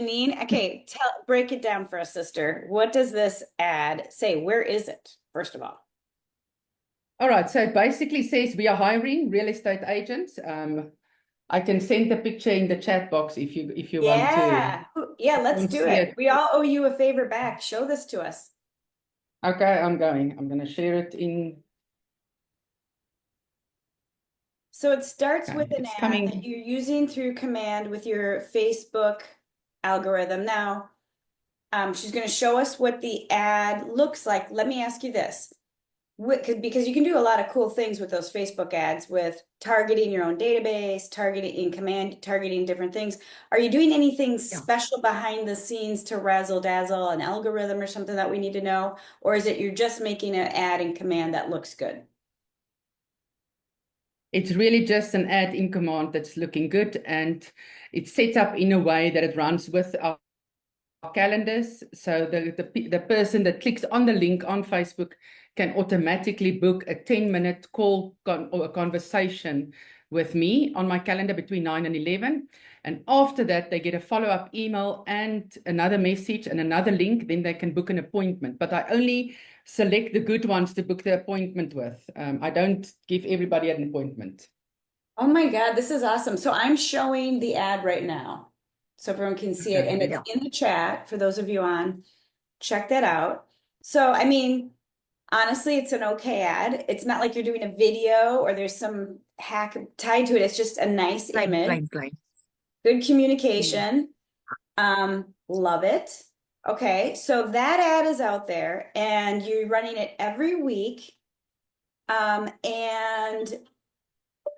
mean? Okay, break it down for us, sister. What does this ad say? Where is it, first of all? All right, so it basically says we are hiring real estate agents. I can send the picture in the chat box if you want to Yeah, let's do see it. it. We all owe you a favor back. Show this to us. Okay, I'm going to share it in. So it starts with Okay, an it's ad that coming. you're using through command with your Facebook algorithm. Now, she's going to show us what the ad looks like. Let me ask you this. Because you can do a lot of cool things with those Facebook ads with targeting your own database, targeting in command, targeting different things. Are you doing anything Yeah. special behind the scenes to razzle dazzle an algorithm or something that we need to know? Or is it you're just making an ad in command that looks good? It's really just an ad in command that's looking good, and it's set up in a way that it runs with our calendars. So the person that clicks on the link on Facebook can automatically book a 10-minute call or a conversation with me on my calendar between 9 and 11. And after that, they get a follow-up email and another message and another link. Then they can book an appointment. But I only select the good ones to book the appointment with. I don't give everybody an appointment. Oh my God, this is awesome. So I'm showing the ad right now so everyone can see it. Okay, And it's Yeah. in the chat for those of you on. Check that out. So, I mean, honestly, it's an okay ad. It's not like you're doing a video or there's some hack tied to it. It's just a nice image, Plain. good Mm. communication. Love it. Okay, so that ad is out there and you're running it every week. And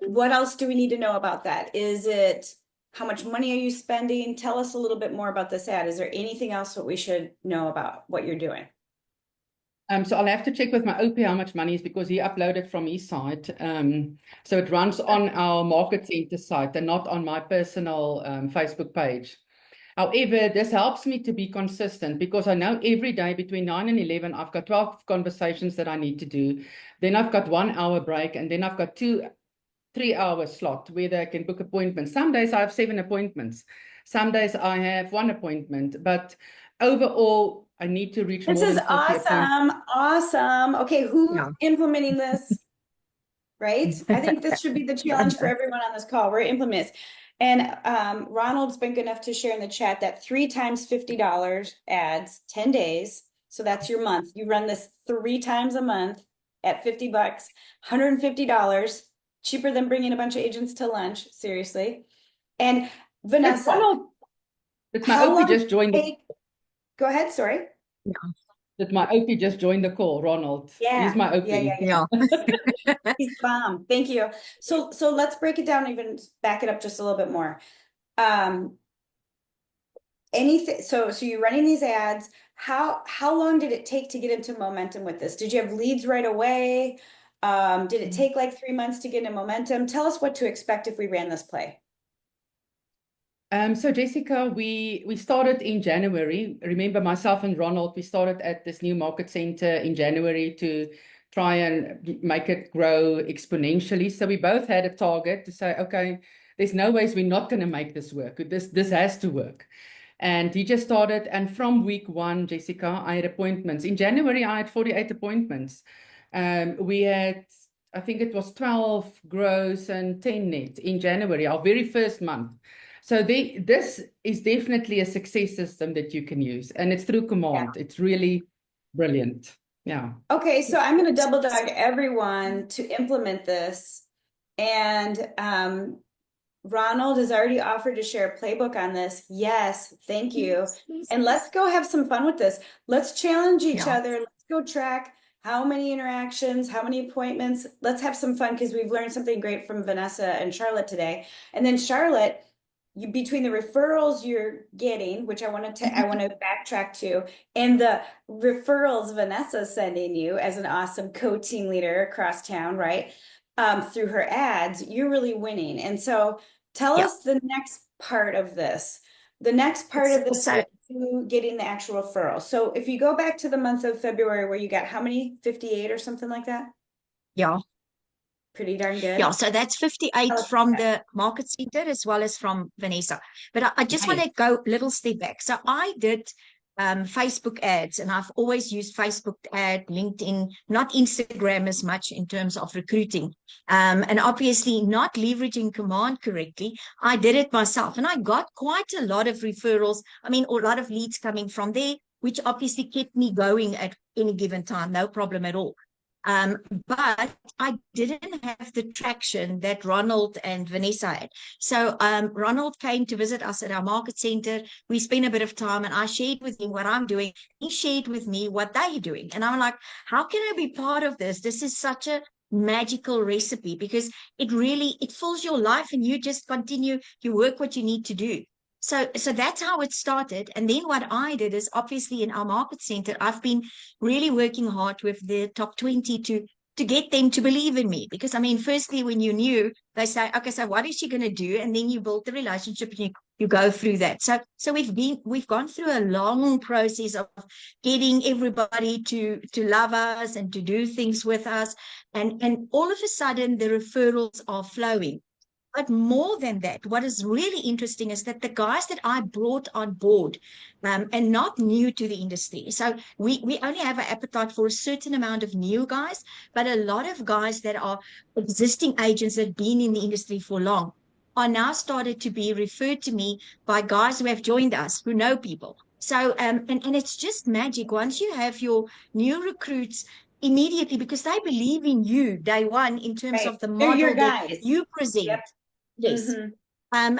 what else do we need to know about that? Is it how much money are you spending? Tell us a little bit more about this ad. Is there anything else that we should know about what you're doing? So I'll have to check with my OP how much money is because he uploaded from his site. So it runs on our market center site and not on my personal Facebook page. However, this helps me to be consistent because I know every day between 9 and 11, I've got 12 conversations that I need to do. Then I've got 1 hour break, and then I've got 3 hour slot where they can book appointments. Some days I have 7 appointments. Some days I have 1 appointment, but overall, I need to reach This more is than 40 appointments. awesome. Awesome. Okay, who's Yeah. implementing this? Right? I think this should be the challenge for everyone on this call. We're implementing this. And Ronald's been good enough to share in the chat that 3 times $50 ads, 10 days. So that's your month. You run this 3 times a month at $50, $150, cheaper than bringing a bunch of agents to lunch, seriously. And It's Vanessa, Ronald. It's my how OP long just joined. Go ahead, sorry. Yeah. That my OP just joined the call, Ronald. He's Yeah, my OP. yeah. He's the bomb. Thank you. So let's break it down, even back it up just a little bit more. Um, anything, so you're running these ads. How long did it take to get into momentum with this? Did you have leads right away? Did it take like 3 months to get into momentum? Tell us what to expect if we ran this play. So Jessica, we started in January. Remember, myself and Ronald, we started at this new market center in January to try and make it grow exponentially. So we both had a target to say, okay, there's no ways we're not going to make this work. This has to work. And he just started. And from week 1, Jessica, I had appointments. In January, I had 48 appointments. We had, I think it was 12 gross and 10 net in January, our very first month. So this is definitely a success system that you can use, and it's through command. It's really brilliant. Yeah. Okay, so I'm going to double dog everyone to implement this. And Ronald has already offered to share a playbook on this. Yes, thank you. And let's go have some fun with this. Let's challenge each Yeah. other. Let's go track how many interactions, how many appointments. Let's have some fun because we've learned something great from Vanessa and Charlotte today. And then Charlotte, between the referrals you're getting, which I want to backtrack to, and the referrals Vanessa's sending you as an awesome co-team leader across town, right? Through her ads, you're really winning. And so tell Yeah. us the next part of this. The next part of this So is you getting the actual referral. So if you go back to the month of February where you got how many? 58 or something like that? yeah. Pretty darn Yeah, good. so that's 58 Tell us from about the market center as well as from Vanessa. But I that. just want Nice. to go a little step back. So I did Facebook ads, and I've always used Facebook ad, LinkedIn, not Instagram as much in terms of recruiting. And obviously not leveraging command correctly. I did it myself, and I got quite a lot of referrals. I mean, a lot of leads coming from there, which obviously kept me going at any given time, no problem at all. But I didn't have the traction that Ronald and Vanessa had. So Ronald came to visit us at our market center. We spent a bit of time, and I shared with him what I'm doing. He shared with me what they're doing. And I'm like, how can I be part of this? This is such a magical recipe, because it fills your life, and you just continue, you work what you need to do. So that's how it started. And then what I did is, obviously in our market center, I've been really working hard with the top 20 to get them to believe in me. Because I mean, firstly, when you're new, they say, okay, so what is she going to do? And then you build the relationship, and you go through that. So we've gone through a long process of getting everybody to love us and to do things with us. And all of a sudden the referrals are flowing. But more than that, what is really interesting is that the guys that I brought on board, and not new to the industry. So we only have an appetite for a certain amount of new guys, but a lot of guys that are existing agents that have been in the industry for long are now started to be referred to me by guys who have joined us, who know people. So, and it's just magic. Once you have your new recruits immediately, because they believe in you day one in terms Right. of the They're your model that guys. you Yep. present. Yes. Mm-hmm.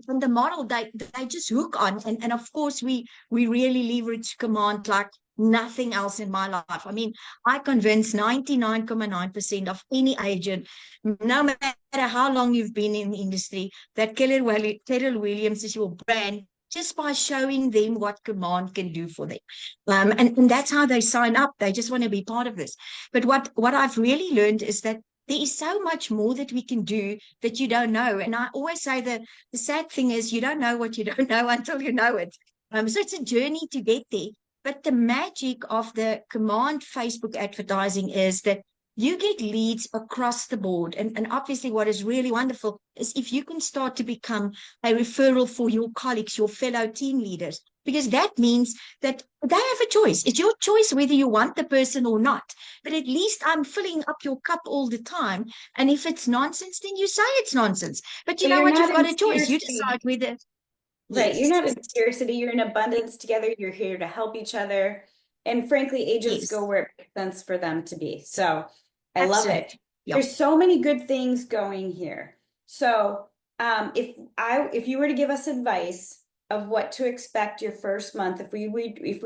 And the model they just hook on. And of course we really leverage command like nothing else in my life. I mean, I convince 99.9% of any agent, no matter how long you've been in the industry, that Keller Williams is your brand, just by showing them what command can do for them. And that's how they sign up. They just want to be part of this. But what I've really learned is that there is so much more that we can do that you don't know. And I always say that the sad thing is you don't know what you don't know until you know it. So it's a journey to get there. But the magic of the command Facebook advertising is that you get leads across the board. And obviously what is really wonderful is if you can start to become a referral for your colleagues, your fellow team leaders, because that means that they have a choice. It's your choice whether you want the person or not. But at least I'm filling up your cup all the time. And if it's nonsense, then you say it's nonsense. But you So know you're what? You've not in got a choice. You decide scarcity. whether, Right. You're yes, not in scarcity. You're in abundance together. You're here to help each other. And frankly, agents go yes, where it makes sense for them to be. So I love it. absolutely. Yeah. There's so many good things going here. So if you were to give us advice of what to expect your first month, if we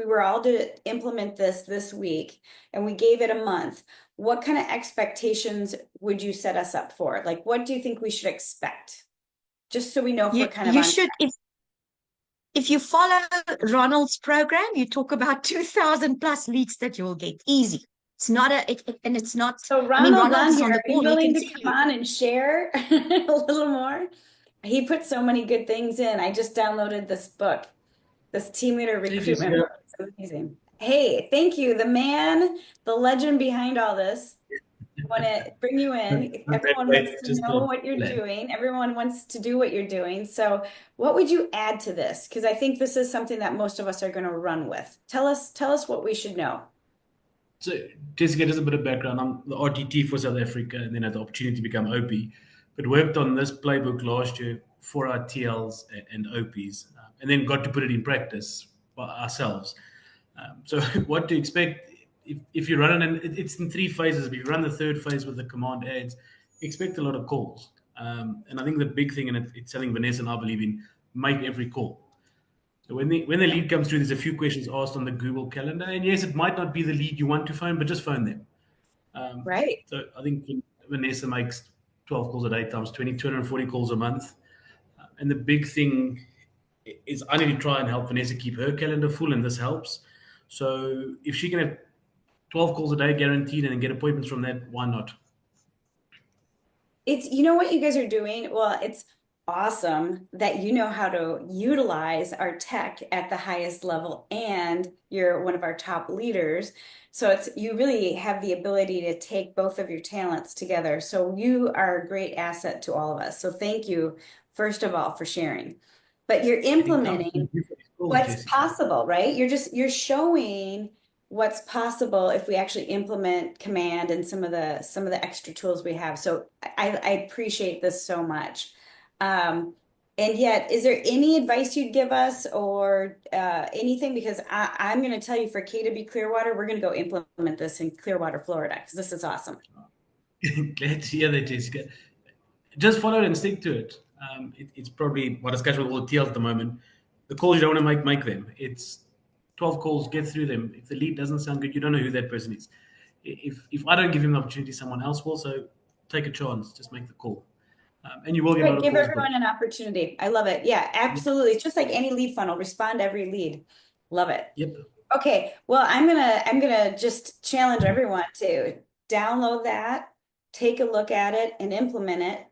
were all to implement this week and we gave it a month, what kind of expectations would you set us up for? Like, what do you think we should expect? Just so we know if we're kind of You on should, if you follow Ronald's program, you talk about 2,000 plus leads that you'll get easy. It's not and it's not, So I mean, Ronald Ronald on is here, on the are you call. He willing can to tell come you. on and share a little more? He put so many good things in. I just downloaded this book, this team leader Hey, recruitment Jessica. book. It's amazing. Hey, thank you. The man, the legend behind all this. Want to bring you in. Not that Everyone wants great, to just know thought what you're plan. doing. Everyone wants to do what you're doing. So, what would you add to this? Because I think this is something that most of us are going to run with. Tell us what we should know. So, Jessica, just a bit of background. I'm the RTT for South Africa and then had the opportunity to become OP, but worked on this playbook last year for our TLs and OPs, and then got to put it in practice by ourselves. So, what to expect if you run it, and it's in three phases. If you run the third phase with the command ads, expect a lot of calls. And I think the big thing, and it's something Vanessa and I believe in, make every call. So when the Yeah. lead comes through, there's a few questions asked on the Google Calendar, and yes, it might not be the lead you want to phone, but just phone them. Right. So I think Vanessa makes 12 calls a day times 20, 240 calls a month. And the big thing is I need to try and help Vanessa keep her calendar full, and this helps. So if she can have 12 calls a day guaranteed and then get appointments from that, why not? It's, you know what you guys are doing? Well, awesome that you know how to utilize our tech at the highest level, and you're one of our top leaders. So it's, you really have the ability to take both of your talents together. So you are a great asset to all of us. So thank you, first of all, for sharing. But you're Anytime. implementing Thank you for this call, what's Jessica. possible, right? You're showing what's possible if we actually implement command and some of the extra tools we have. So I appreciate this so much. And yet, is there any advice you'd give us or anything? Because I'm going to tell you, for K2B Clearwater, we're going to go implement this in Clearwater, Florida, because this is awesome. Glad to hear that, Jessica. Just follow it and stick to it. It's probably what is casual with all the TLs at the moment. The calls you don't want to make them. It's 12 calls, get through them. If the lead doesn't sound good, you don't know who that person is. If I don't give him the opportunity, someone else will. So take a chance, just make the call. And you will get a lot Right, of give calls everyone booked. an opportunity. I love it. Yeah, absolutely. It's just like any lead funnel. Respond to every lead. Love it. Yep. Okay, well, I'm gonna just challenge everyone to download that, take a look at it, and implement it.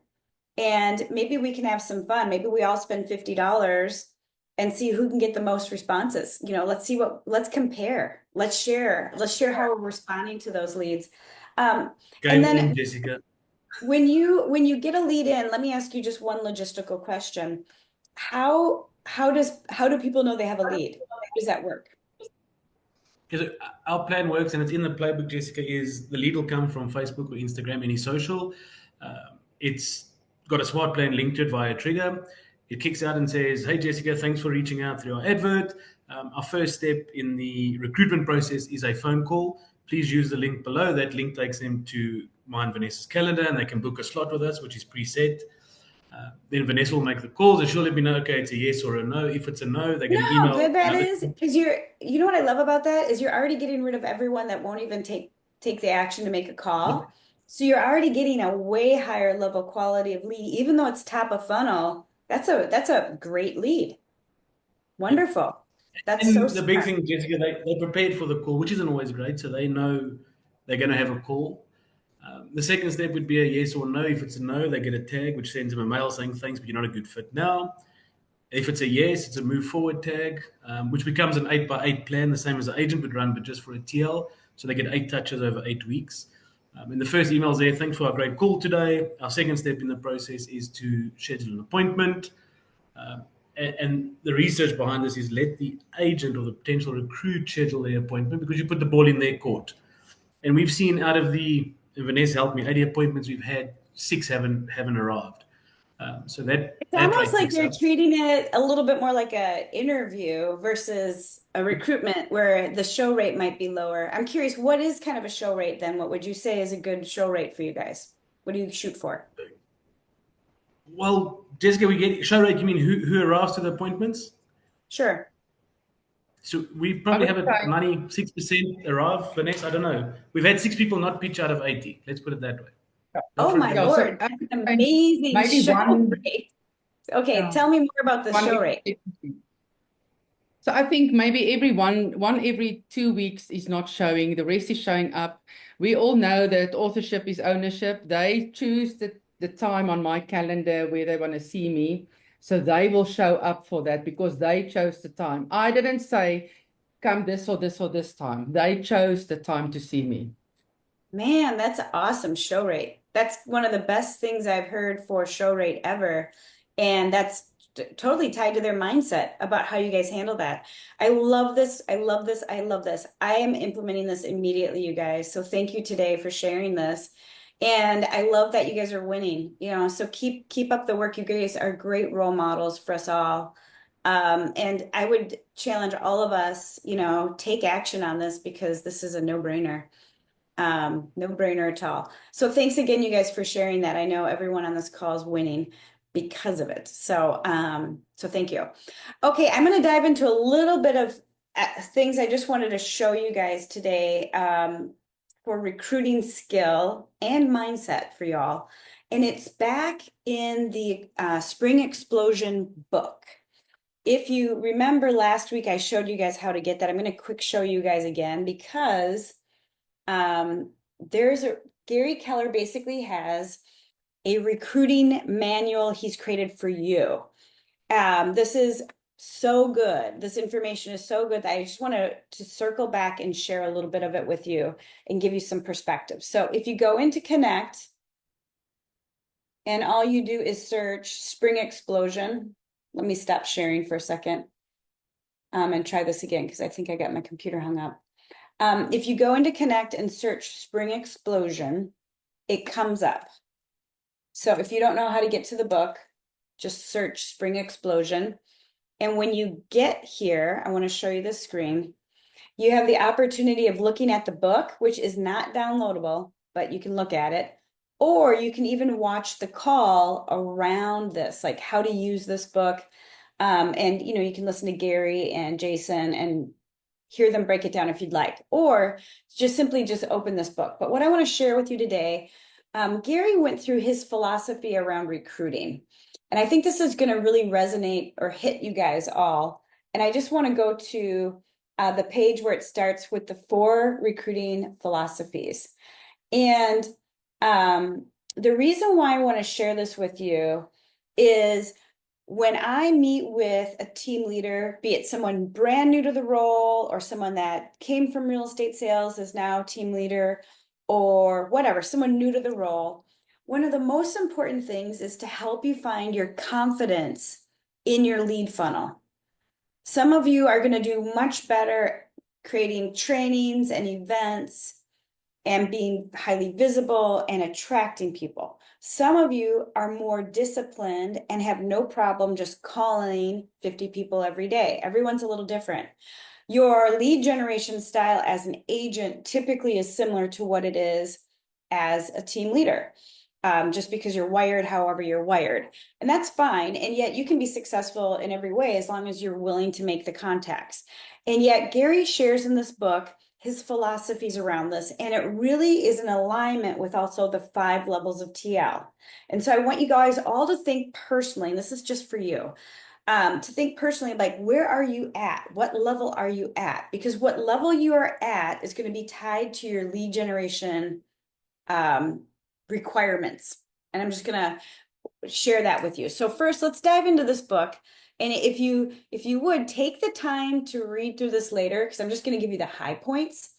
And maybe we can have some fun. Maybe we all spend $50 and see who can get the most responses. You know, let's compare. Let's share. Let's share how we're responding to those leads. And Game then on, Jessica. when you get a lead in, let me ask you just one logistical question. How do people know they have a lead? How does that work? Because our plan works, and it's in the playbook, Jessica, is the lead will come from Facebook or Instagram, any social. It's got a smart plan linked to it via Trigger. It kicks out and says, "Hey, Jessica, thanks for reaching out through our advert. Our first step in the recruitment process is a phone call. Please use the link below. That link takes them to mine Vanessa's calendar, and they can book a slot with us, which is preset. Then Vanessa will make the calls, and she'll let me know, okay, it's a yes or a no. If it's a no, they're You going know to how email good that another. is? Because you know what I love about that is you're already getting rid of everyone that won't even take the action to make a call. So you're already getting a way higher level quality of lead, even though it's top of funnel. That's a great lead. Wonderful. That's so And the big smart. thing, Jessica, they prepared for the call, which isn't always great. So they know they're going to have a call. The second step would be a yes or no. If it's a no, they get a tag, which sends them a mail saying thanks, but you're not a good fit now. If it's a yes, it's a move forward tag, which becomes an 8x8 plan, the same as the agent would run, but just for a TL. So they get 8 touches over 8 weeks. And the first email is there, thanks for our great call today. Our second step in the process is to schedule an appointment. And the research behind this is let the agent or the potential recruit schedule their appointment, because you put the ball in their court. And we've seen out of and Vanessa helped me, 80 appointments we've had, 6 haven't arrived. So that It's almost rate like ticks you're up. treating it a little bit more like a interview versus a recruitment where the show rate might be lower. I'm curious, what is kind of a show rate then? What would you say is a good show rate for you guys? What do you shoot for? Well, Jessica, we get show rate. You mean who arrives to the appointments? Sure. So we I probably would have a say 96% arrive. Vanessa, I don't know. We've had 6 people not pitch out of 80. Let's put it that way. Not Oh from my yeah, everyone. so Lord, I that's would an say amazing maybe show rate. Okay, yeah, tell me more about the one show rate. So I think maybe one every 2 weeks is not showing, the rest is showing up. We all know that authorship is ownership. They choose the time on my calendar where they want to see me. So they will show up for that because they chose the time. I didn't say come this or this or this time. They chose the time to see me. Man, that's an awesome show rate. That's one of the best things I've heard for show rate ever. And that's totally tied to their mindset about how you guys handle that. I love this. I love this. I love this. I am implementing this immediately, you guys. So thank you today for sharing this. And I love that you guys are winning, you know, so keep up the work. You guys are great role models for us all. And I would challenge all of us, you know, take action on this because this is a no-brainer. No brainer at all. So thanks again, you guys, for sharing that. I know everyone on this call is winning because of it. So, so thank you. Okay, I'm going to dive into a little bit of things I just wanted to show you guys today for recruiting skill and mindset for y'all. And it's back in the Spring Explosion book. If you remember last week, I showed you guys how to get that. I'm going to quick show you guys again because there's Gary Keller basically has a recruiting manual he's created for you. This is so good. This information is so good that I just want to circle back and share a little bit of it with you and give you some perspective. So if you go into Connect and all you do is search Spring Explosion, let me stop sharing for a second and try this again because I think I got my computer hung up. If you go into Connect and search Spring Explosion, it comes up. So if you don't know how to get to the book, just search Spring Explosion. And when you get here, I want to show you the screen. You have the opportunity of looking at the book, which is not downloadable, but you can look at it. Or you can even watch the call around this, like how to use this book. And you can listen to Gary and Jason and hear them break it down if you'd like, or just simply open this book. But what I want to share with you today, Gary went through his philosophy around recruiting. And I think this is going to really resonate or hit you guys all. And I just want to go to the page where it starts with the 4 recruiting philosophies. And the reason why I want to share this with you is when I meet with a team leader, be it someone brand new to the role or someone that came from real estate sales is now team leader or whatever, someone new to the role, one of the most important things is to help you find your confidence in your lead funnel. Some of you are going to do much better creating trainings and events and being highly visible and attracting people. Some of you are more disciplined and have no problem just calling 50 people every day. Everyone's a little different. Your lead generation style as an agent typically is similar to what it is as a team leader. Just because you're wired however you're wired. And that's fine. And yet you can be successful in every way as long as you're willing to make the contacts. And yet Gary shares in this book his philosophies around this, and it really is in alignment with also the 5 levels of TL. And so I want you guys all to think personally, and this is just for you, to think personally, like, where are you at? What level are you at? Because what level you are at is going to be tied to your lead generation requirements. And I'm just going to share that with you. So first, let's dive into this book. And if you would take the time to read through this later, because I'm just going to give you the high points.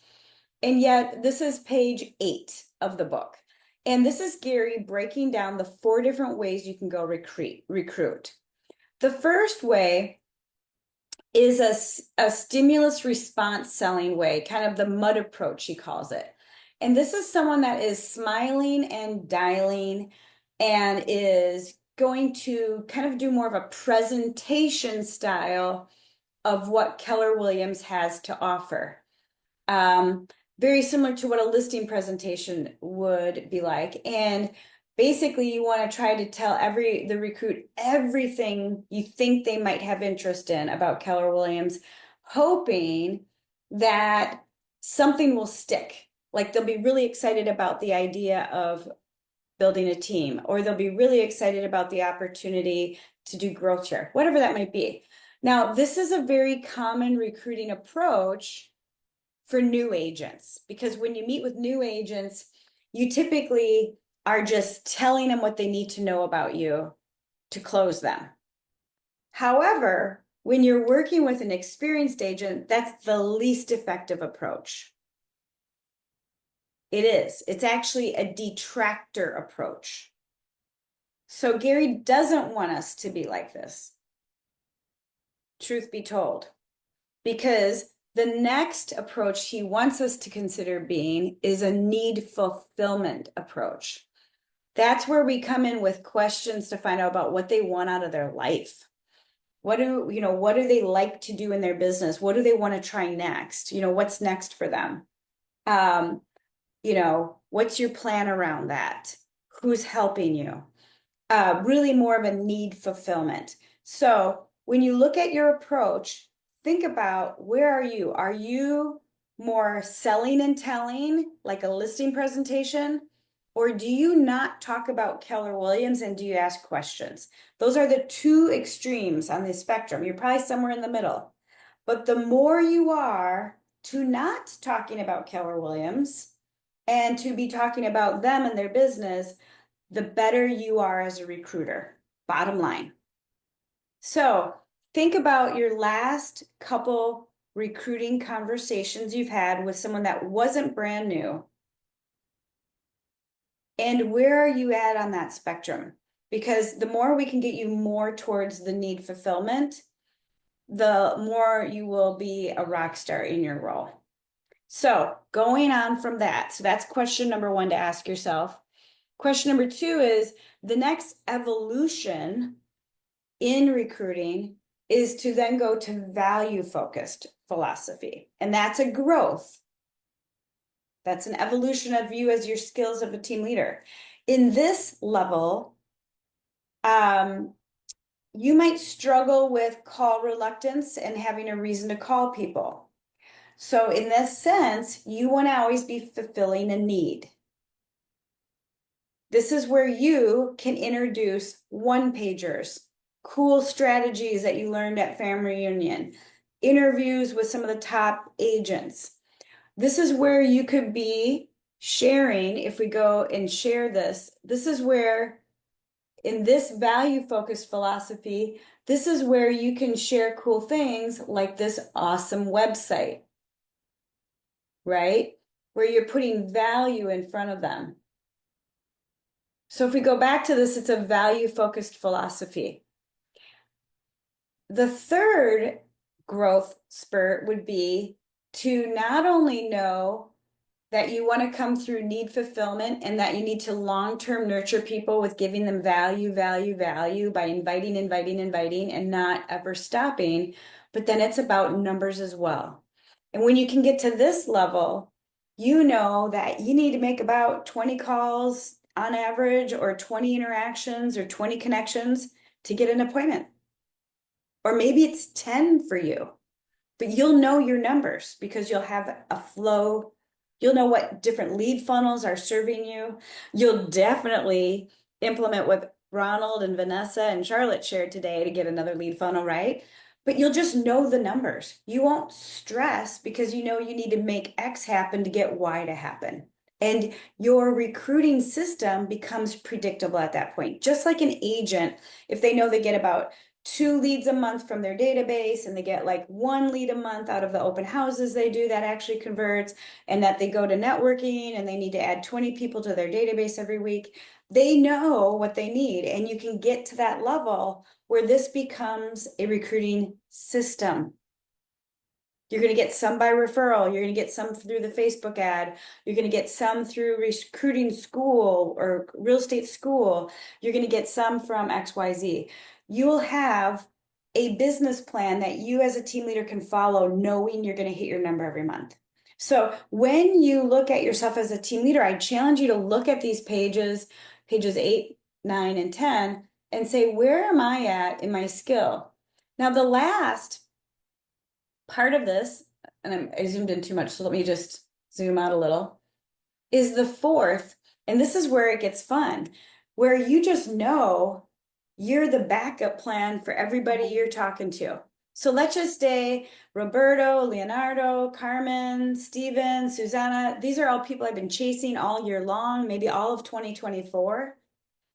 And yet this is page 8 of the book. And this is Gary breaking down the 4 different ways you can go recruit. The first way is a stimulus response selling way, kind of the mud approach, he calls it. And this is someone that is smiling and dialing and is going to kind of do more of a presentation style of what Keller Williams has to offer. Very similar to what a listing presentation would be like. And basically you want to try to tell the recruit everything you think they might have interest in about Keller Williams, hoping that something will stick. Like they'll be really excited about the idea of building a team, or they'll be really excited about the opportunity to do growth share, whatever that might be. Now, this is a very common recruiting approach for new agents, because when you meet with new agents, you typically are just telling them what they need to know about you to close them. However, when you're working with an experienced agent, that's the least effective approach. It is. It's actually a detractor approach. So Gary doesn't want us to be like this, truth be told, because the next approach he wants us to consider being is a need fulfillment approach. That's where we come in with questions to find out about what they want out of their life. What do they like to do in their business? What do they want to try next? What's next for them? What's your plan around that? Who's helping you? Really more of a need fulfillment. So when you look at your approach, think about, where are you? Are you more selling and telling, like a listing presentation? Or do you not talk about Keller Williams and do you ask questions? Those are the 2 extremes on the spectrum. You're probably somewhere in the middle. But the more you are to not talking about Keller Williams and to be talking about them and their business, the better you are as a recruiter, bottom line. So think about your last couple recruiting conversations you've had with someone that wasn't brand new. And where are you at on that spectrum? Because the more we can get you more towards the need fulfillment, the more you will be a rock star in your role. So going on from that, so that's question number one to ask yourself. Question number two is the next evolution in recruiting is to then go to value-focused philosophy. And that's a growth. That's an evolution of you as your skills of a team leader. In this level, you might struggle with call reluctance and having a reason to call people. So in this sense, you want to always be fulfilling a need. This is where you can introduce one-pagers, cool strategies that you learned at family reunion, interviews with some of the top agents. This is where you could be sharing, if we go and share this is where, in this value-focused philosophy, this is where you can share cool things like this awesome website, right? Where you're putting value in front of them. So if we go back to this, it's a value-focused philosophy. The third growth spurt would be to not only know that you want to come through need fulfillment and that you need to long-term nurture people with giving them value by inviting and not ever stopping, but then it's about numbers as well. And when you can get to this level, you know that you need to make about 20 calls on average, or 20 interactions or 20 connections to get an appointment. Or maybe it's 10 for you, but you'll know your numbers because you'll have a flow. You'll know what different lead funnels are serving you. You'll definitely implement what Ronald and Vanessa and Charlotte shared today to get another lead funnel, right? But you'll just know the numbers. You won't stress because you know you need to make X happen to get Y to happen. And your recruiting system becomes predictable at that point. Just like an agent, if they know they get about 2 leads a month from their database and they get like 1 lead a month out of the open houses they do that actually converts, and that they go to networking and they need to add 20 people to their database every week, they know what they need. And you can get to that level where this becomes a recruiting system. You're going to get some by referral. You're going to get some through the Facebook ad. You're going to get some through recruiting school or real estate school. You're going to get some from XYZ. You'll have a business plan that you as a team leader can follow, knowing you're going to hit your number every month. So when you look at yourself as a team leader, I challenge you to look at these pages 8, 9, and 10, and say, where am I at in my skill? Now, the last part of this, and I zoomed in too much, so let me just zoom out a little, is the fourth, and this is where it gets fun, where you just know you're the backup plan for everybody you're talking to. So let's just say Roberto, Leonardo, Carmen, Steven, Susanna, these are all people I've been chasing all year long, maybe all of 2024.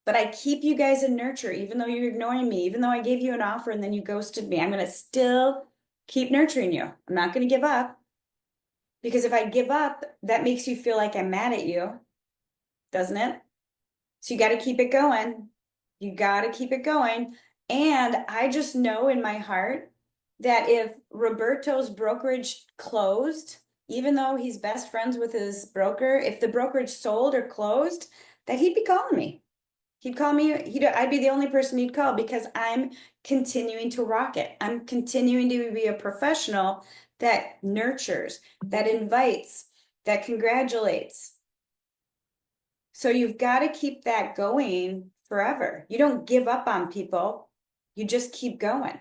But I keep you guys in nurture, even though you're ignoring me, even though I gave you an offer and then you ghosted me. I'm going to still keep nurturing you. I'm not going to give up, because if I give up, that makes you feel like I'm mad at you, doesn't it? So you got to keep it going. You got to keep it going. And I just know in my heart that if Roberto's brokerage closed, even though he's best friends with his broker, if the brokerage sold or closed, that he'd be calling me. He'd call me, I'd be the only person he'd call, because I'm continuing to rock it. I'm continuing to be a professional that nurtures, that invites, that congratulates. So you've got to keep that going forever. You don't give up on people. You just keep going.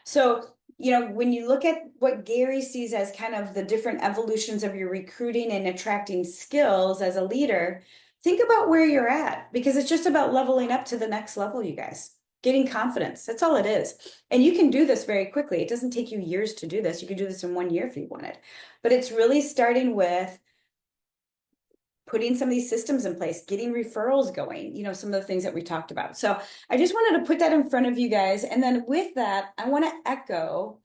So, when you look at what Gary sees as kind of the different evolutions of your recruiting and attracting skills as a leader, think about where you're at, because it's just about leveling up to the next level, you guys. Getting confidence. That's all it is. And you can do this very quickly. It doesn't take you years to do this. You could do this in 1 year if you wanted. But it's really starting with putting some of these systems in place, getting referrals going, some of the things that we talked about. So I just wanted to put that in front of you guys. And then with that, I want to echo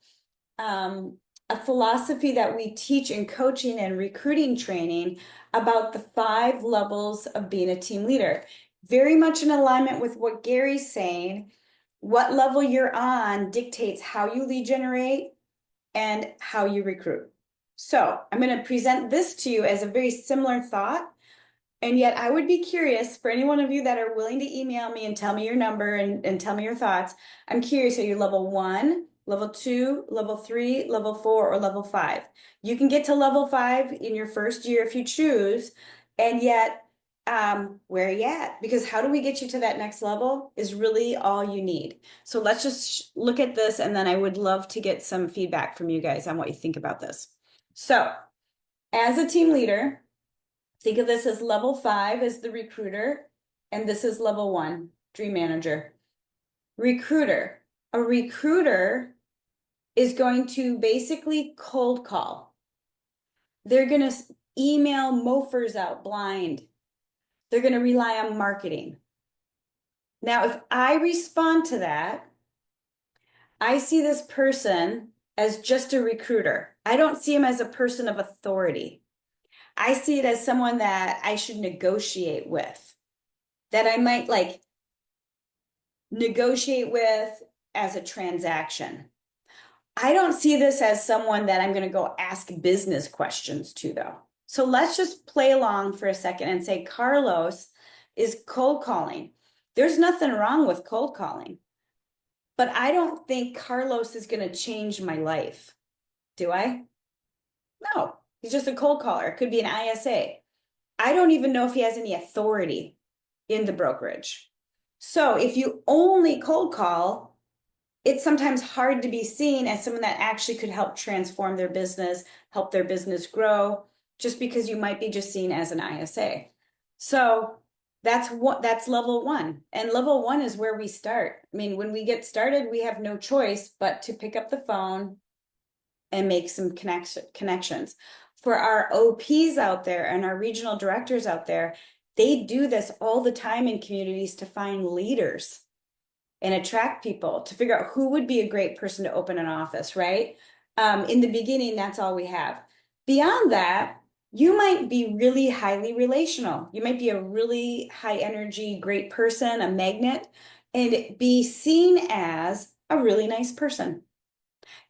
a philosophy that we teach in coaching and recruiting training about the 5 levels of being a team leader. Very much in alignment with what Gary's saying. What level you're on dictates how you lead generate and how you recruit. So I'm going to present this to you as a very similar thought. And yet I would be curious for any one of you that are willing to email me and tell me your number and tell me your thoughts. I'm curious, are you level 1, level 2, level 3, level 4, or level 5? You can get to level 5 in your first year if you choose. And yet, where are you at? Because how do we get you to that next level is really all you need. So let's just look at this, and then I would love to get some feedback from you guys on what you think about this. So as a team leader, think of this as level 5 as the recruiter, and this is level 1, dream manager. Recruiter. A recruiter is going to basically cold call. They're going to email mofers out blind. They're going to rely on marketing. Now, if I respond to that, I see this person as just a recruiter. I don't see him as a person of authority. I see it as someone that I should negotiate with, that I might negotiate with as a transaction. I don't see this as someone that I'm going to go ask business questions to, though. So let's just play along for a second and say Carlos is cold calling. There's nothing wrong with cold calling, but I don't think Carlos is going to change my life. Do I? No, he's just a cold caller. It could be an ISA. I don't even know if he has any authority in the brokerage. So if you only cold call, it's sometimes hard to be seen as someone that actually could help transform their business, help their business grow, just because you might be just seen as an ISA. So that's level 1. And level 1 is where we start. I mean, when we get started, we have no choice but to pick up the phone and make some connections. For our OPs out there and our regional directors out there, they do this all the time in communities to find leaders and attract people, to figure out who would be a great person to open an office, right? In the beginning, that's all we have. Beyond that, you might be really highly relational. You might be a really high energy, great person, a magnet, and be seen as a really nice person.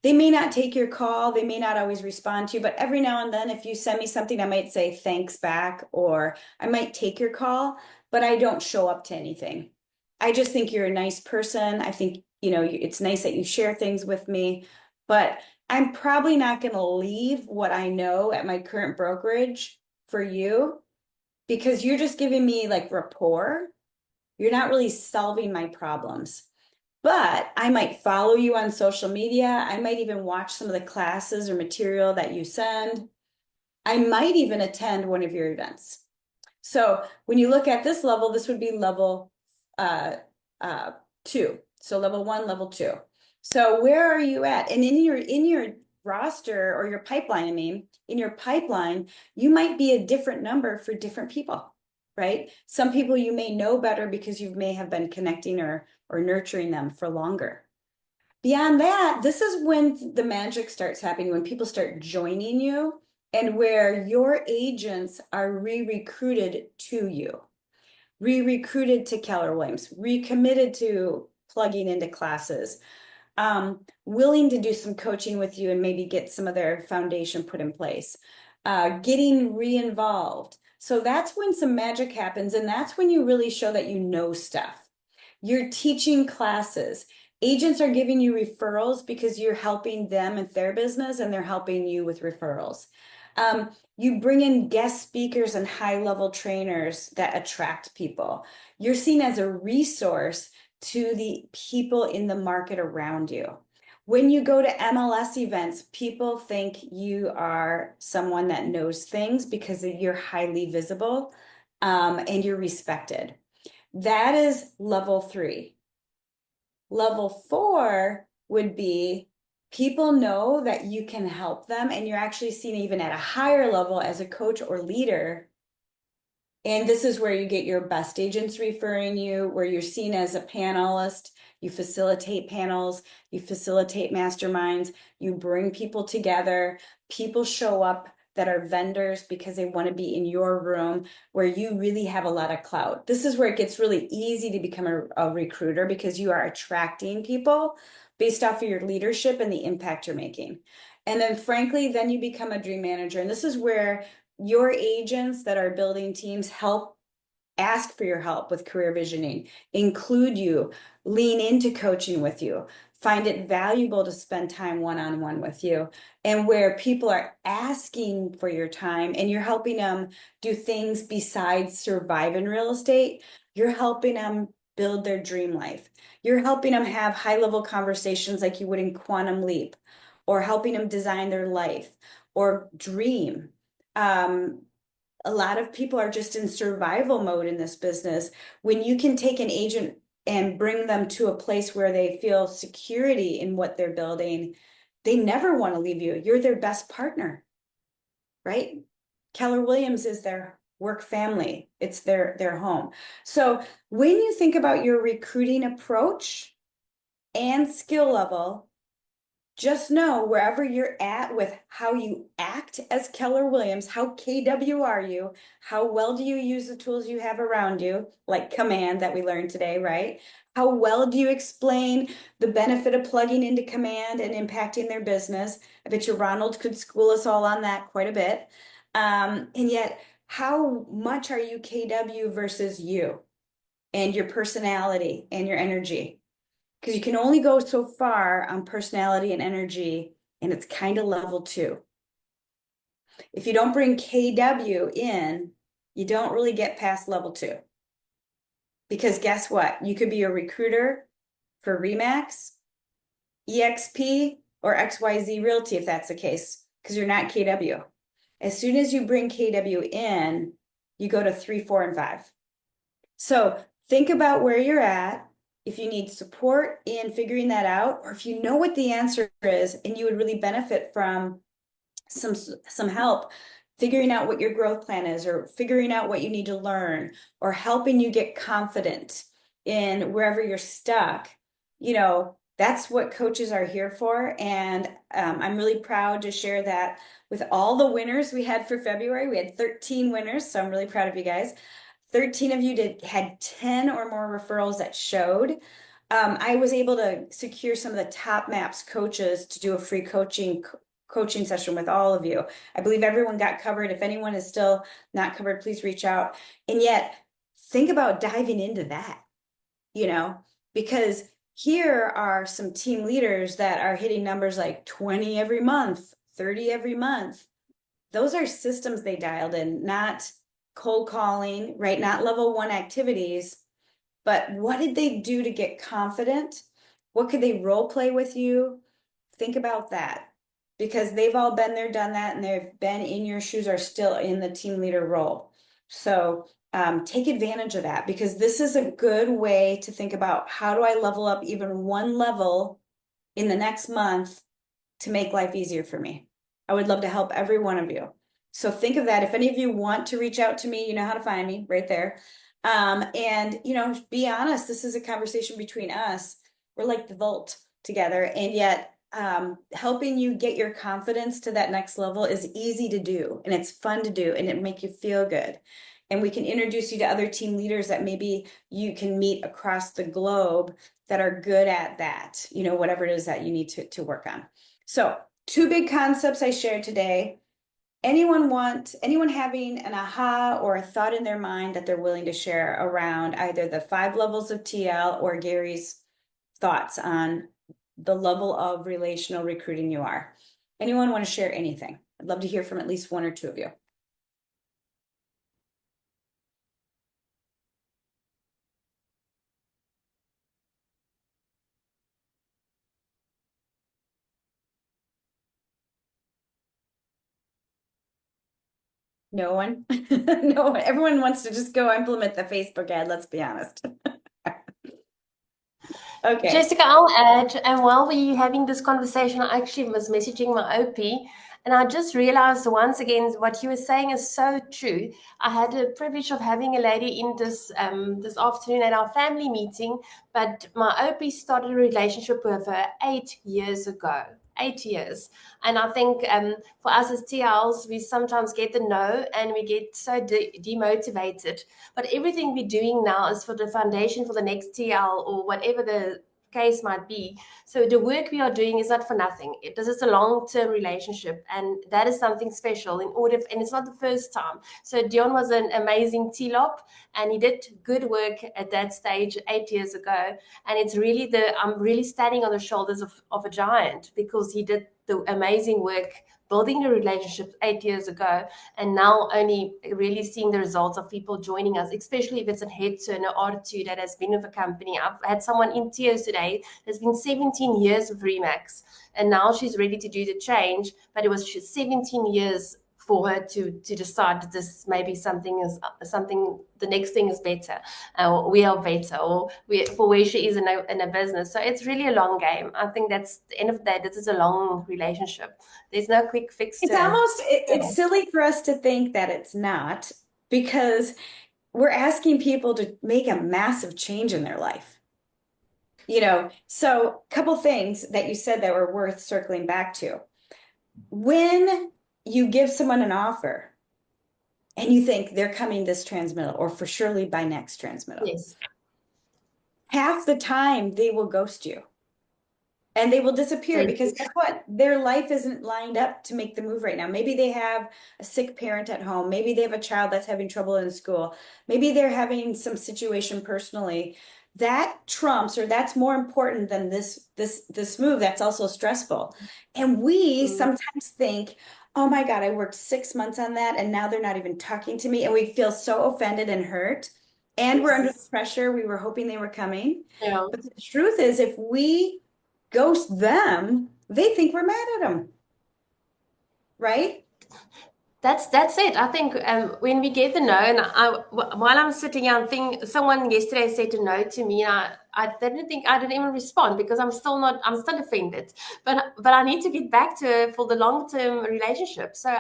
They may not take your call. They may not always respond to you, but every now and then, if you send me something, I might say thanks back, or I might take your call, but I don't show up to anything. I just think you're a nice person. I think, it's nice that you share things with me, but I'm probably not going to leave what I know at my current brokerage for you, because you're just giving me rapport. You're not really solving my problems. But I might follow you on social media. I might even watch some of the classes or material that you send. I might even attend one of your events. So when you look at this level, this would be level 2. So level 1, level 2. So where are you at? And in your roster or your pipeline, in your pipeline, you might be a different number for different people, right? Some people you may know better because you may have been connecting or nurturing them for longer. Beyond that, this is when the magic starts happening, when people start joining you and where your agents are re-recruited to you, re-recruited to Keller Williams, recommitted to plugging into classes, willing to do some coaching with you and maybe get some of their foundation put in place, getting re-involved. So that's when some magic happens, and that's when you really show that you know stuff. You're teaching classes. Agents are giving you referrals because you're helping them with their business and they're helping you with referrals. You bring in guest speakers and high-level trainers that attract people. You're seen as a resource to the people in the market around you. When you go to MLS events, people think you are someone that knows things because you're highly visible and you're respected. That is level 3. Level 4 would be people know that you can help them, and you're actually seen even at a higher level as a coach or leader And this is where you get your best agents referring you, where you're seen as a panelist. You facilitate panels, you facilitate masterminds, you bring people together. People show up that are vendors because they want to be in your room where you really have a lot of clout. This is where it gets really easy to become a recruiter because you are attracting people based off of your leadership and the impact you're making. And then frankly, then you become a dream manager. And this is where your agents that are building teams help ask for your help with career visioning, include you, lean into coaching with you, find it valuable to spend time one-on-one with you, and where people are asking for your time and you're helping them do things besides survive in real estate, you're helping them build their dream life. You're helping them have high-level conversations like you would in Quantum Leap, or helping them design their life or dream. A lot of people are just in survival mode in this business. When you can take an agent and bring them to a place where they feel security in what they're building, they never want to leave you. You're their best partner, right? Keller Williams is their work family. It's their home. So when you think about your recruiting approach and skill level, just know wherever you're at with how you act as Keller Williams, how KW are you? How well do you use the tools you have around you, like Command that we learned today, right? How well do you explain the benefit of plugging into Command and impacting their business? I bet you Ronald could school us all on that quite a bit. And yet, how much are you KW versus you and your personality and your energy? Because you can only go so far on personality and energy, and it's kind of level 2. If you don't bring KW in, you don't really get past level 2. Because guess what? You could be a recruiter for Remax, EXP, or XYZ Realty if that's the case, because you're not KW. As soon as you bring KW in, you go to 3, 4, and 5. So think about where you're at. If you need support in figuring that out, or if you know what the answer is and you would really benefit from some help figuring out what your growth plan is, or figuring out what you need to learn, or helping you get confident in wherever you're stuck, that's what coaches are here for. And I'm really proud to share that with all the winners we had for February. We had 13 winners, so I'm really proud of you guys. 13 of you had 10 or more referrals that showed. I was able to secure some of the top MAPS coaches to do a free coaching session with all of you. I believe everyone got covered. If anyone is still not covered, please reach out. And yet, think about diving into that, because here are some team leaders that are hitting numbers like 20 every month, 30 every month. Those are systems they dialed in, not cold calling, right? Not level 1 activities, but what did they do to get confident? What could they role play with you? Think about that, because they've all been there, done that, and they've been in your shoes, are still in the team leader role. So take advantage of that, because this is a good way to think about, how do I level up even one level in the next month to make life easier for me? I would love to help every one of you. So think of that. If any of you want to reach out to me, you know how to find me right there. And, be honest, this is a conversation between us. We're like the vault together. And yet helping you get your confidence to that next level is easy to do. And it's fun to do. And it make you feel good. And we can introduce you to other team leaders that maybe you can meet across the globe that are good at that, whatever it is that you need to work on. So 2 big concepts I shared today. Anyone having an aha or a thought in their mind that they're willing to share around either the 5 levels of TL or Gary's thoughts on the level of relational recruiting you are? Anyone want to share anything? I'd love to hear from at least 1 or 2 of you. No one? No one. Everyone wants to just go implement the Facebook ad, let's be honest. Okay. Jessica, I'll add, and while we having this conversation, I actually was messaging my OP, and I just realized once again what you were saying is so true. I had the privilege of having a lady in this afternoon at our family meeting, but my OP started a relationship with her 8 years ago. 8 years. And I think for us as TLs, we sometimes get the no and we get so demotivated. But everything we're doing now is for the foundation for the next TL or whatever the case might be. So the work we are doing is not for nothing. This is a long-term relationship, and that is something special. And it's not the first time. So Dion was an amazing TLOP, and he did good work at that stage 8 years ago. And it's really I'm really standing on the shoulders of a giant, because he did the amazing work building the relationship 8 years ago, and now only really seeing the results of people joining us, especially if it's a head turner or two that has been with a company. I've had someone in tears today that's been 17 years with Remax, and now she's ready to do the change, but it was 17 years for her to decide that this maybe something, the next thing is better, we are better, or for where she is in a business. So it's really a long game. I think that's the end of the day. This is a long relationship. There's no quick fix. It's almost, it's silly for us to think that it's not, because we're asking people to make a massive change in their life. So a couple things that you said that were worth circling back to. When you give someone an offer and you think they're coming this transmittal or for surely by next transmittal, Yes. half the time they will ghost you and they will disappear, because guess what? Their life isn't lined up to make the move right now. Maybe they have a sick parent at home. Maybe they have a child that's having trouble in school. Maybe they're having some situation personally that trumps, or that's more important than this move that's also stressful. And we sometimes think, oh my God, I worked 6 months on that and now they're not even talking to me. And we feel so offended and hurt. And we're under the pressure. We were hoping they were coming. Yeah. But the truth is, if we ghost them, they think we're mad at them. Right? That's it. I think when we get the no, and while I'm sitting here, I'm thinking, someone yesterday said a no to me, and I didn't even respond, because I'm still offended. But I need to get back to her for the long-term relationship. So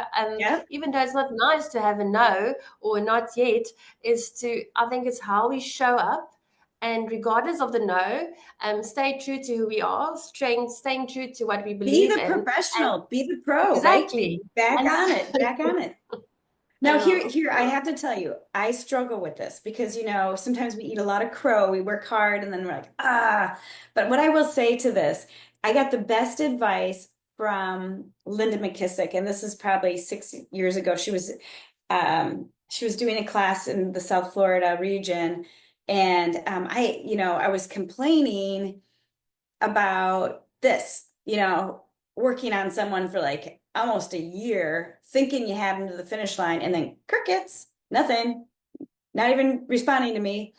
even though it's not nice to have a no or not yet, I think it's how we show up. And regardless of the no, stay true to who we are, staying true to what we believe in. Be the professional, be the pro. Exactly. Right? Back on it. Now, here, I have to tell you, I struggle with this because, sometimes we eat a lot of crow, we work hard, and then we're like, But what I will say to this, I got the best advice from Linda McKissick, and this is probably 6 years ago. She was doing a class in the South Florida region, and I was complaining about this, working on someone for like almost a year, thinking you had them to the finish line, and then crickets, nothing, not even responding to me.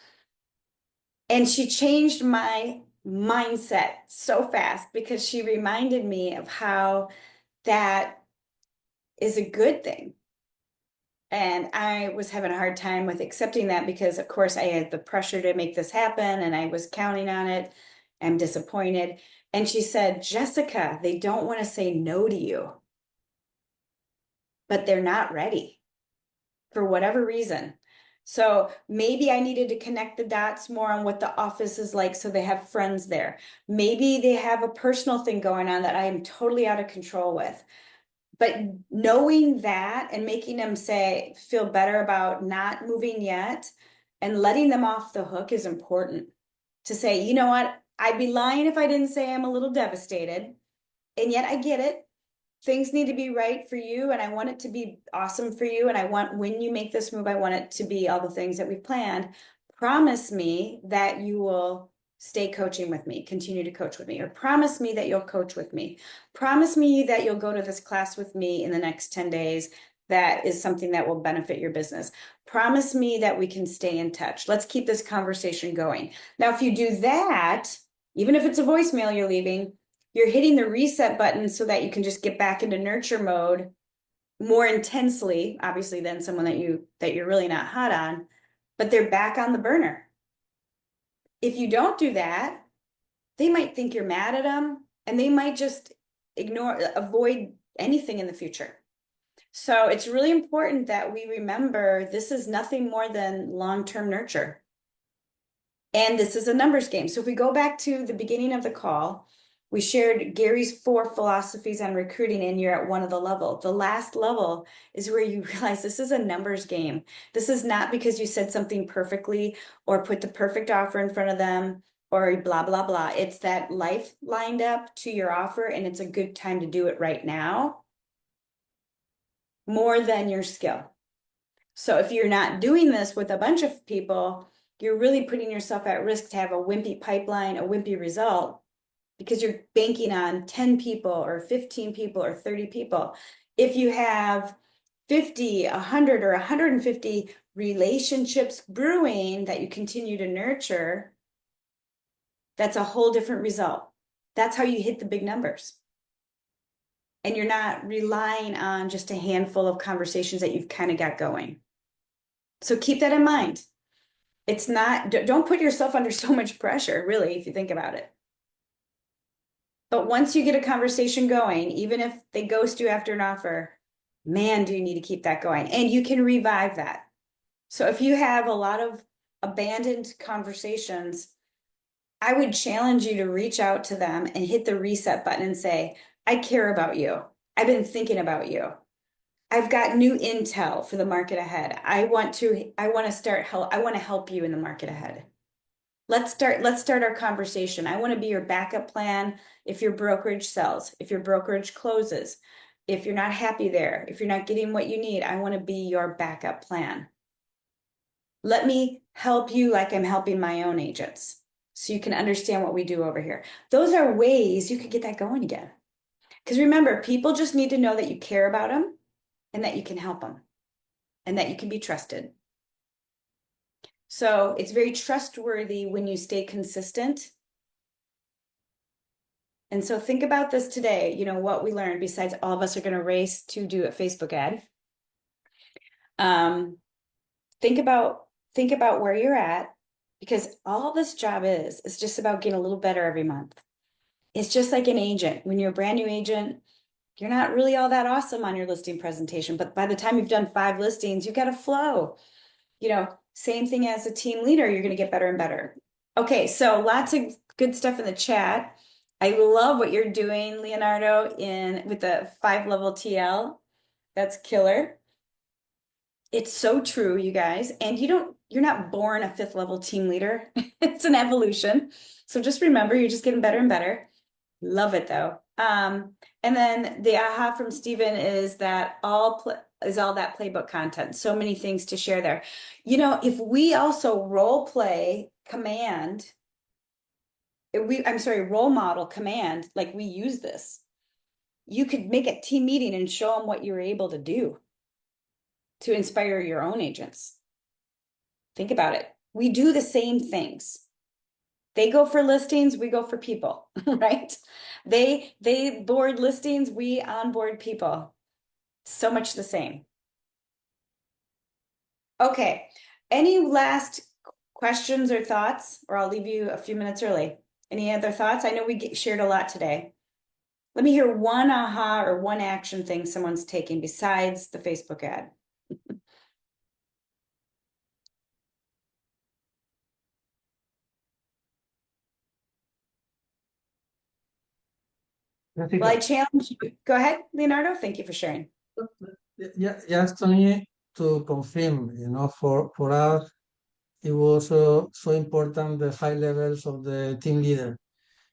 And she changed my mindset so fast, because she reminded me of how that is a good thing. And I was having a hard time with accepting that, because of course I had the pressure to make this happen and I was counting on it. I'm disappointed. And she said, Jessica, they don't want to say no to you, but they're not ready for whatever reason. So maybe I needed to connect the dots more on what the office is like, so they have friends there. Maybe they have a personal thing going on that I am totally out of control with. But knowing that and making them feel better about not moving yet and letting them off the hook is important. To say, you know what, I'd be lying if I didn't say I'm a little devastated. And yet I get it. Things need to be right for you, and I want it to be awesome for you. And I want, when you make this move, I want it to be all the things that we planned. Promise me that you will stay coaching with me, continue to coach with me, or promise me that you'll coach with me. Promise me that you'll go to this class with me in the next 10 days. That is something that will benefit your business. Promise me that we can stay in touch. Let's keep this conversation going. Now, if you do that, even if it's a voicemail you're leaving, you're hitting the reset button so that you can just get back into nurture mode more intensely, obviously, than someone that you're really not hot on, but they're back on the burner. If you don't do that, they might think you're mad at them, and they might just avoid anything in the future. So it's really important that we remember this is nothing more than long-term nurture. And this is a numbers game. So if we go back to the beginning of the call, we shared Gary's 4 philosophies on recruiting, and you're at one of the level. The last level is where you realize this is a numbers game. This is not because you said something perfectly or put the perfect offer in front of them or blah, blah, blah. It's that life lined up to your offer, and it's a good time to do it right now, more than your skill. So if you're not doing this with a bunch of people, you're really putting yourself at risk to have a wimpy pipeline, a wimpy result, because you're banking on 10 people or 15 people or 30 people. If you have 50, 100, or 150 relationships brewing that you continue to nurture, that's a whole different result. That's how you hit the big numbers. And you're not relying on just a handful of conversations that you've kind of got going. So keep that in mind. It's not, don't put yourself under so much pressure, really, if you think about it. But once you get a conversation going, even if they ghost you after an offer, man, do you need to keep that going. And you can revive that. So if you have a lot of abandoned conversations, I would challenge you to reach out to them and hit the reset button and say, I care about you. I've been thinking about you. I've got new intel for the market ahead. I want to help you in the market ahead. Let's start our conversation. I want to be your backup plan if your brokerage sells, if your brokerage closes, if you're not happy there, if you're not getting what you need, I want to be your backup plan. Let me help you like I'm helping my own agents, so you can understand what we do over here. Those are ways you could get that going again. Because remember, people just need to know that you care about them and that you can help them and that you can be trusted. So it's very trustworthy when you stay consistent. And so think about this today, you know, what we learned, besides all of us are going to race to do a Facebook ad. Think about where you're at, because all this job is just about getting a little better every month. It's just like an agent. When you're a brand new agent, you're not really all that awesome on your listing presentation, but by the time you've done 5 listings, you've got a flow. You know, same thing as a team leader, you're going to get better and better. Okay, so lots of good stuff in the chat. I love what you're doing, Leonardo, with the 5-level TL. That's killer. It's so true, you guys. And you're not born a 5th-level team leader. It's an evolution. So just remember, you're just getting better and better. Love it though. And then the aha from Stephen is that all that playbook content. So many things to share there. You know, if we also role model command, like we use this, you could make a team meeting and show them what you're able to do to inspire your own agents. Think about it. We do the same things. They go for listings, we go for people, right? They board listings, we onboard people. So much the same. Okay, any last questions or thoughts? Or I'll leave you a few minutes early. Any other thoughts? I know we shared a lot today. Let me hear one aha or one action thing someone's taking besides the Facebook ad. Jessica, Well, I challenge you. Go ahead, Leonardo. Thank you for sharing. yeah, just only to confirm, you know, for us, it was so important the 5 levels of the team leader,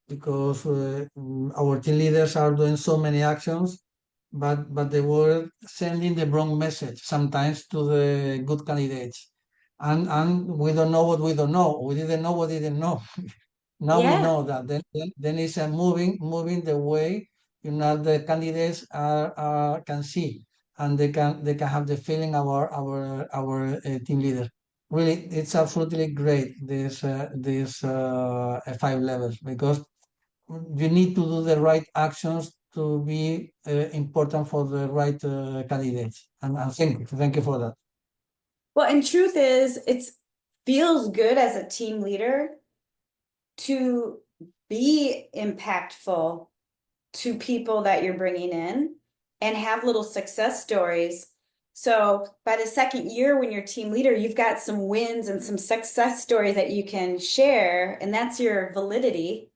because our team leaders are doing so many actions, but they were sending the wrong message sometimes to the good candidates, and we don't know what we don't know. We didn't know what we didn't know. Now we Yeah. know that. Then it's moving the way, you know, the candidates can see, and they can have the feeling our team leader. Really, it's absolutely great, this 5 levels, because you need to do the right actions to be important for the right candidates. And thank you for that. Well, and truth is, it feels good as a team leader to be impactful to people that you're bringing in and have little success stories. So by the second year, when you're team leader, you've got some wins and some success stories that you can share, and that's your validity,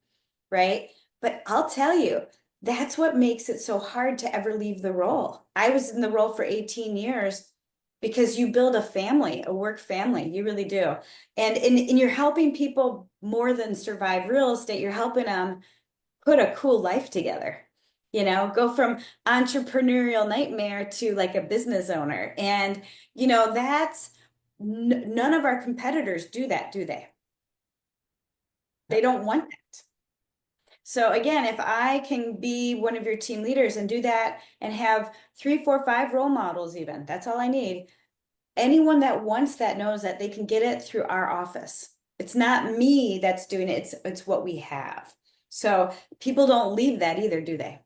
right? But I'll tell you, that's what makes it so hard to ever leave the role. I was in the role for 18 years because you build a family, a work family. You really do. And you're helping people more than survive real estate. You're helping them put a cool life together. You know, go from entrepreneurial nightmare to like a business owner. And, you know, that's none of our competitors do that, do they? They don't want that. So again, if I can be one of your team leaders and do that and have 3, 4, 5 role models, even, that's all I need. Anyone that wants that knows that they can get it through our office. It's not me that's doing it. It's what we have. So people don't leave that either, do they?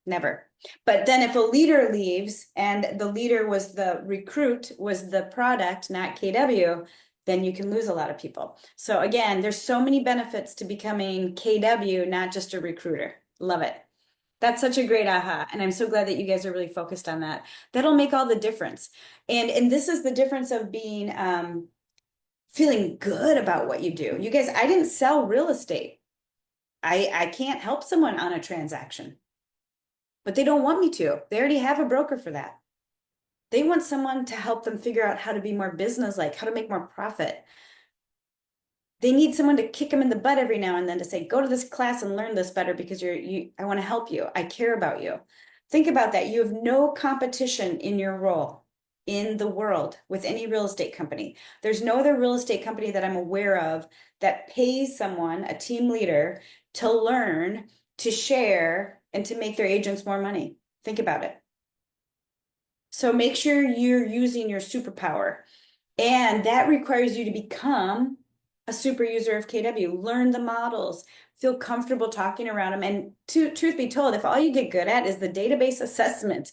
Never. But then if a leader leaves and the leader was the recruit, was the product, not KW, then you can lose a lot of people. So again, there's so many benefits to becoming KW, not just a recruiter. Love it. That's such a great aha. And I'm so glad that you guys are really focused on that. That'll make all the difference. And this is the difference of being feeling good about what you do. You guys, I didn't sell real estate. I can't help someone on a transaction. But they don't want me to. They already have a broker for that. They want someone to help them figure out how to be more business-like, how to make more profit. They need someone to kick them in the butt every now and then to say, go to this class and learn this better because I want to help you. I care about you. Think about that. You have no competition in your role in the world with any real estate company. There's no other real estate company that I'm aware of that pays someone, a team leader, to learn, to share, and to make their agents more money. Think about it. So make sure you're using your superpower. And that requires you to become a super user of KW. Learn the models. Feel comfortable talking around them. And truth be told, if all you get good at is the database assessment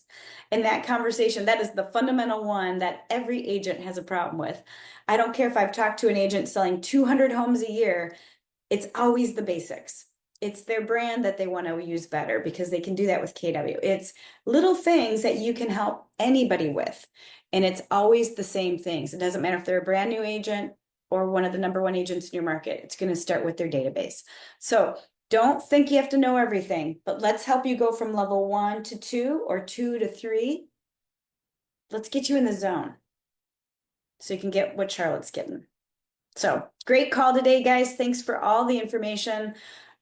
and that conversation, that is the fundamental one that every agent has a problem with. I don't care if I've talked to an agent selling 200 homes a year. It's always the basics. It's their brand that they want to use better because they can do that with KW. It's little things that you can help anybody with. And it's always the same things. It doesn't matter if they're a brand new agent or one of the #1 agents in your market. It's going to start with their database. So don't think you have to know everything, but let's help you go from level 1 to 2 or 2 to 3. Let's get you in the zone so you can get what Charlotte's getting. So great call today, guys. Thanks for all the information.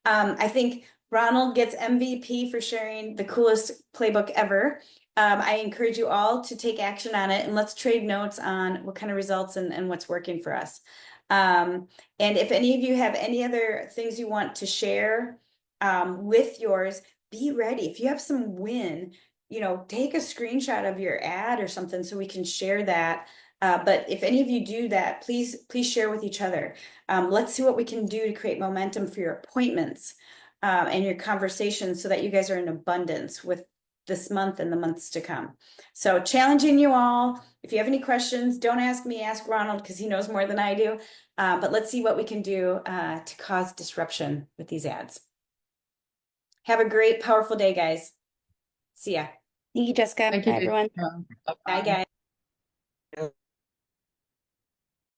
I think Ronald gets MVP for sharing the coolest playbook ever. I encourage you all to take action on it and let's trade notes on what kind of results and what's working for us. And if any of you have any other things you want to share with yours, be ready. If you have some win, you know, take a screenshot of your ad or something so we can share that. But if any of you do that, please share with each other. Let's see what we can do to create momentum for your appointments and your conversations so that you guys are in abundance with this month and the months to come. So challenging you all. If you have any questions, don't ask me, ask Ronald because he knows more than I do. But let's see what we can do to cause disruption with these ads. Have a great, powerful day, guys. See ya. Thank you, Jessica. Thank you, Bye, everyone. Jessica. Bye, guys.